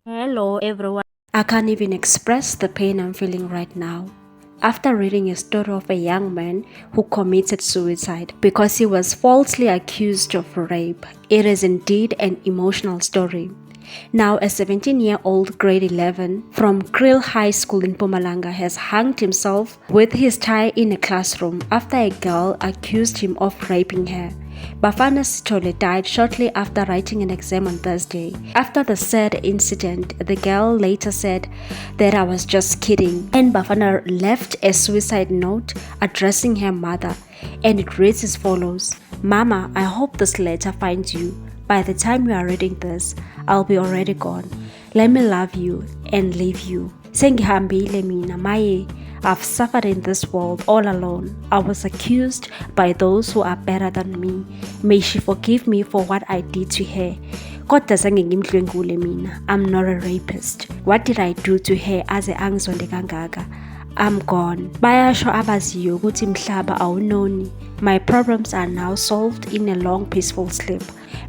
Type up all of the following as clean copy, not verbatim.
Hello everyone. I can't even express the pain I'm feeling right now. After reading a story of a young man who committed suicide because he was falsely accused of rape, it is indeed an emotional story. Now, a 17-year-old grade 11 from Krill High School in Mpumalanga has hanged himself with his tie in a classroom after a girl accused him of raping her. Bafana Sitole died shortly after writing an exam on Thursday. After the said incident, the girl later said that I was just kidding, and Bafana left a suicide note addressing her mother, and it reads as follows: Mama, I hope this letter finds you. By the time you are reading this, I'll be already gone. Let me love you and leave you. Sengihambile mina maye. I've suffered in this world all alone. I was accused by those who are better than me. May she forgive me for what I did to her. Kodwa zange ngimdlwengule mina. I'm not a rapist. What did I do to her aze angizonde kangaka? I'm gone. Bayasho abaziyo ukuthi mhlaba awunoni. My problems are now solved in a long peaceful sleep.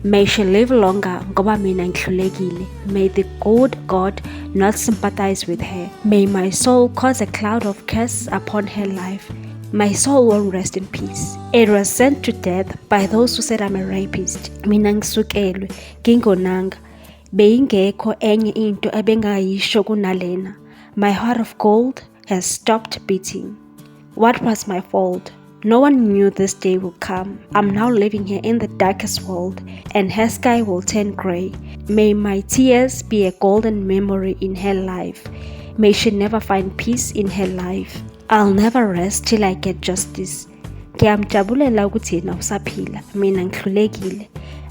May she live longer ngoba mina ngihlulekile. May the good God not sympathize with her. May my soul cause a cloud of curse upon her life. My soul won't rest in peace. It was sent to death by those who said I'm a rapist. Mina ngisukelwe, ngingonanga. Beyingekho enye into ebengayisho kunalena. My heart of gold has stopped beating. What was my fault? No one knew this day would come. I'm now living here in the darkest world, and her sky will turn grey. May my tears be a golden memory in her life. May she never find peace in her life. I'll never rest till I get justice. Ngiyamjabulela ukuthi yena usaphila, mina ngihlulekile.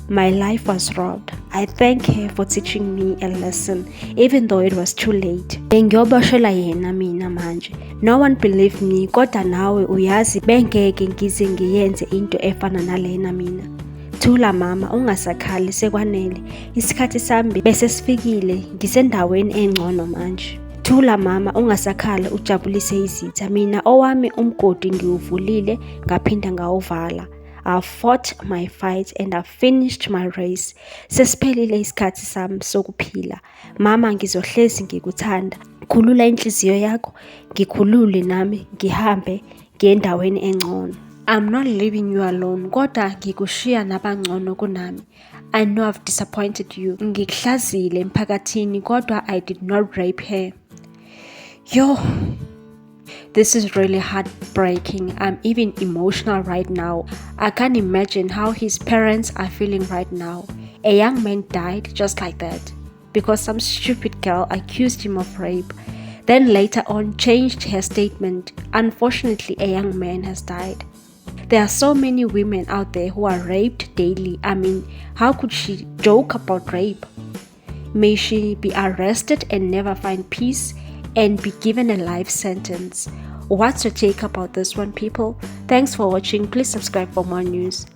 My life was robbed. I thank her for teaching me a lesson, even though it was too late. Bengiyoboshela yena mina manje. No one believed me, kodwa nawe uyazi bengeke ngize ngiyenze into efana nalena mina. Thula mama, ungasakhali sekwanele. Isikhathi sami bese sifikile, ngisendaweni engcono manje. Thula mama, ungasakhala ujabulise izitha. Mina owami umgodi ngiwuvulile ngaphinda ngawuvala. I've fought my fight and I've finished my race. Sesiphelile isikhathi sami sokuphila. Mama, ngizohlezi ngikuthanda. Khulula inhliziyo yakho, ngikhulule nami, ngihambe ngiye endaweni engcono. I'm not leaving you alone, kodwa ngikushiya nabangcono kunami. I know I've disappointed you. Ngikuhlazile emphakathini, kodwa I did not rape her. Yo, this is really heartbreaking. I'm even emotional right now. I can't imagine how his parents are feeling right now. A young man died just like that because some stupid girl accused him of rape, then later on changed her statement. Unfortunately, a young man has died. There are so many women out there who are raped daily. I mean, how could she joke about rape? May she be arrested and never find peace and be given a life sentence. What's your take about this one, people? Thanks for watching. Please subscribe for more news.